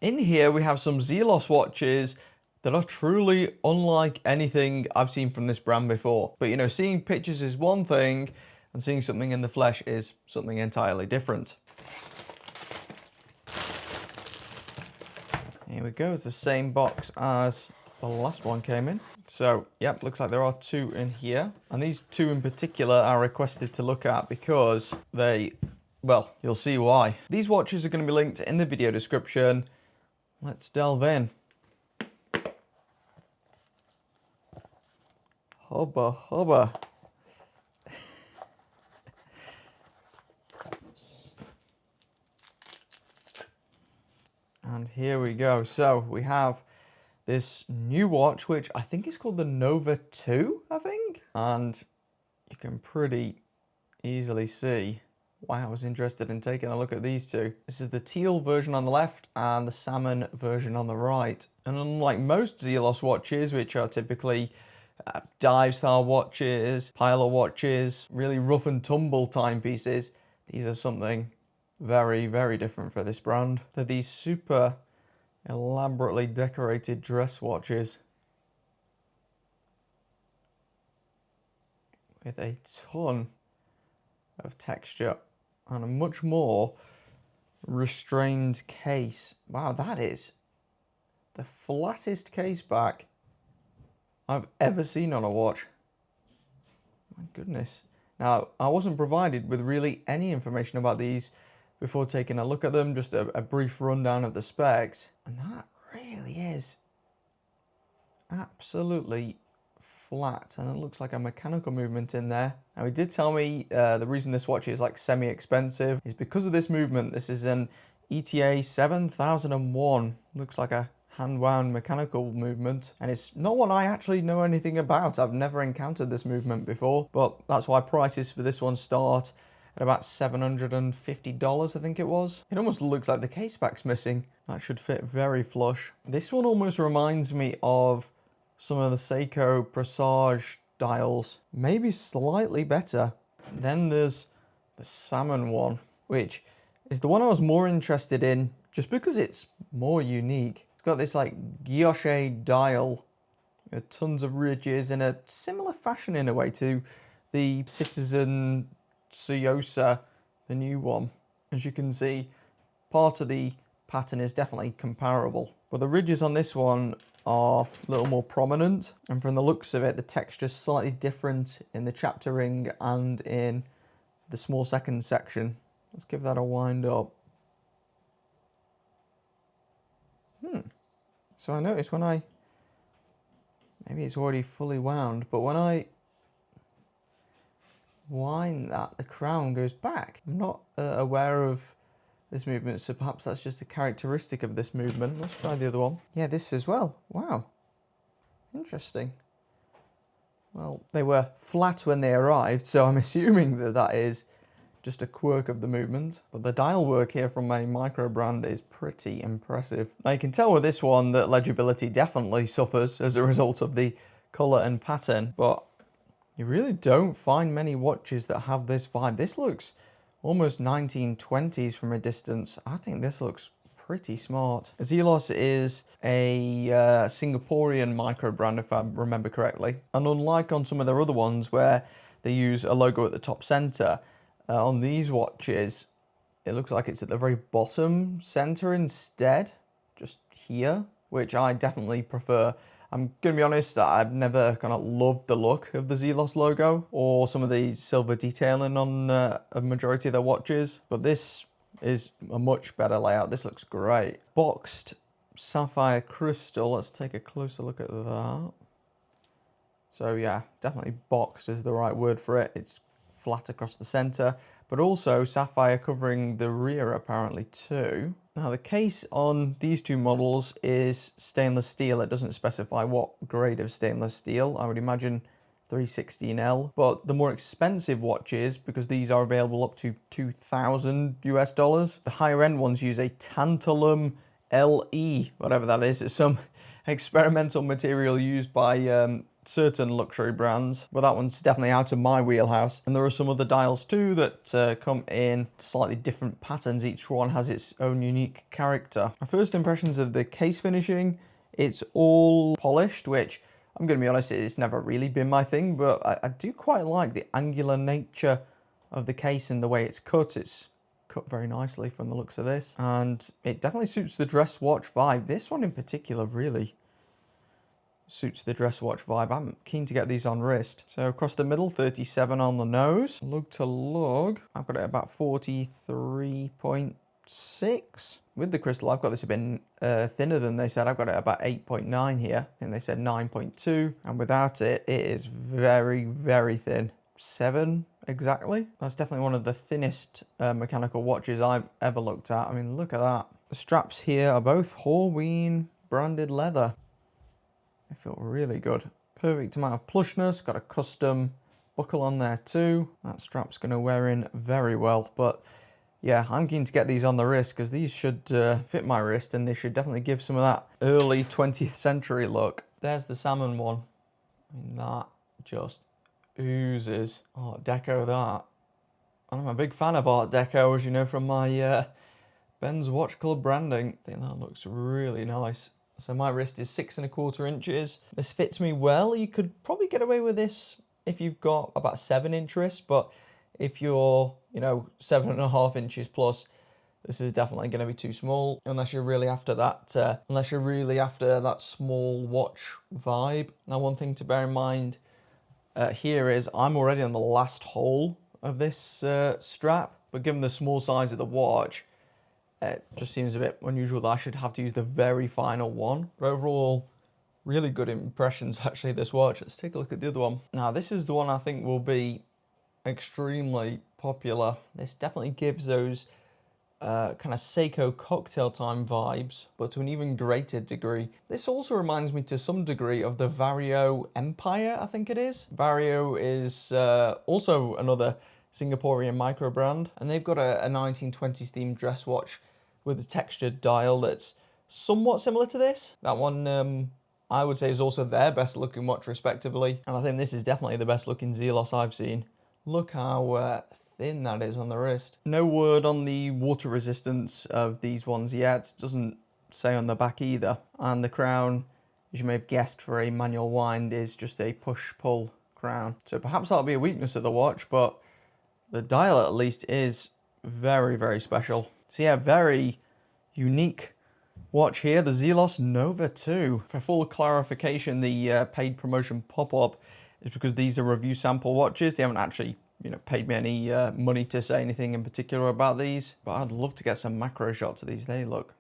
In here we have some Zelos watches that are truly unlike anything I've seen from this brand before. But you know, seeing pictures is one thing and seeing something in the flesh is something entirely different. Here we go, it's the same box as the last one came in. So, yep, looks like there are two in here. And these two in particular are requested to look at because they, well, you'll see why. These watches are going to be linked in the video description. Let's delve in. Hubba hubba. And here we go. So we have this new watch, which I think is called the Nova 2, I think. And you can pretty easily see why I was interested in taking a look at these two. This is the teal version on the left and the salmon version on the right. And unlike most Zelos watches, which are typically dive style watches, pilot watches, really rough and tumble timepieces, these are something very, very different for this brand. They're these super elaborately decorated dress watches with a ton of texture and a much more restrained case. Wow, that is the flattest case back I've ever seen on a watch. My goodness. Now, I wasn't provided with really any information about these before taking a look at them, just a brief rundown of the specs. And that really is absolutely flat, and it looks like a mechanical movement in there. Now, he did tell me the reason this watch is like semi-expensive is because of this movement. This is an ETA 7001. Looks like a hand-wound mechanical movement, and it's not one I actually know anything about. I've never encountered this movement before, but that's why prices for this one start at about $750, I think it was. It almost looks like the case back's missing. That should fit very flush. This one almost reminds me of some of the Seiko Presage dials, maybe slightly better. Then there's the salmon one, which is the one I was more interested in just because it's more unique. It's got this like guilloche dial with tons of ridges in a similar fashion in a way to the Citizen Ciosa, the new one. As you can see, part of the pattern is definitely comparable, but the ridges on this one are a little more prominent, and from the looks of it, the texture's slightly different in the chapter ring and in the small second section. Let's give that a wind up. So I noticed when maybe it's already fully wound, but when I wind that, the crown goes back. I'm not aware of this movement, so perhaps that's just a characteristic of this movement. Let's try the other one. Yeah, this as well. Wow. Interesting. Well, they were flat when they arrived, so I'm assuming that that is just a quirk of the movement. But the dial work here from my microbrand is pretty impressive. Now you can tell with this one that legibility definitely suffers as a result of the colour and pattern, but you really don't find many watches that have this vibe. This looks almost 1920s from a distance. I think this looks pretty smart. Zelos is a Singaporean microbrand, if I remember correctly. And unlike on some of their other ones where they use a logo at the top center, on these watches, it looks like it's at the very bottom center instead, just here, which I definitely prefer. I'm going to be honest, I've never kind of loved the look of the Zelos logo or some of the silver detailing on a majority of their watches, but this is a much better layout. This looks great. Boxed sapphire crystal. Let's take a closer look at that. So yeah, definitely boxed is the right word for it. It's flat across the center, but also sapphire covering the rear apparently too. Now the case on these two models is stainless steel. It doesn't specify what grade of stainless steel. I would imagine 316L, but the more expensive watches, because these are available up to $2,000 US, the higher end ones use a tantalum LE, whatever that is. It's some experimental material used by certain luxury brands, but that one's definitely out of my wheelhouse. And there are some other dials too that come in slightly different patterns. Each one has its own unique character. My first impressions of the case finishing, it's all polished, which I'm going to be honest, it's never really been my thing, but I do quite like the angular nature of the case and the way it's cut. It's cut very nicely from the looks of this, and it definitely suits the dress watch vibe. This one in particular really suits the dress watch vibe. I'm keen to get these on wrist. So across the middle, 37 on the nose. Lug to lug, I've got it about 43.6. With the crystal, I've got this a bit thinner than they said. I've got it about 8.9 here, and they said 9.2. And without it, it is very, very thin. 7 exactly. That's definitely one of the thinnest mechanical watches I've ever looked at. I mean, look at that. The straps here are both Horween branded leather. They feel really good. Perfect amount of plushness. Got a custom buckle on there too. That strap's going to wear in very well. But yeah, I'm keen to get these on the wrist because these should fit my wrist, and they should definitely give some of that early 20th century look. There's the salmon one. I mean, that just oozes Art Deco, that. And I'm a big fan of Art Deco, as you know from my Ben's Watch Club branding. I think that looks really nice. So my wrist is 6¼ inches. This fits me well. You could probably get away with this if you've got about 7-inch wrist, but if you're, 7.5 inches plus, this is definitely going to be too small unless you're really after that. Small watch vibe. Now, one thing to bear in mind here is I'm already on the last hole of this strap, but given the small size of the watch, it just seems a bit unusual that I should have to use the very final one. But overall, really good impressions actually, this watch. Let's take a look at the other one. Now, this is the one I think will be extremely popular. This definitely gives those kind of Seiko cocktail time vibes, but to an even greater degree. This also reminds me to some degree of the Vario Empire, I think it is. Vario is also another Singaporean micro brand, and they've got a 1920s themed dress watch with a textured dial that's somewhat similar to this. That one I would say is also their best looking watch respectively, and I think this is definitely the best looking Zelos I've seen. Look how thin that is on the wrist. No word on the water resistance of these ones yet. It doesn't say on the back either. And the crown, as you may have guessed for a manual wind, is just a push-pull crown. So perhaps that'll be a weakness of the watch, but the dial at least is very, very special. So yeah, very unique watch here, the Zelos Nova 2. For full clarification, the paid promotion pop-up is because these are review sample watches. They haven't actually paid me any money to say anything in particular about these, but I'd love to get some macro shots of these. They look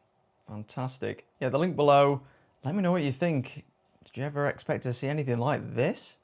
fantastic. Yeah, the link below. Let me know what you think. Did you ever expect to see anything like this?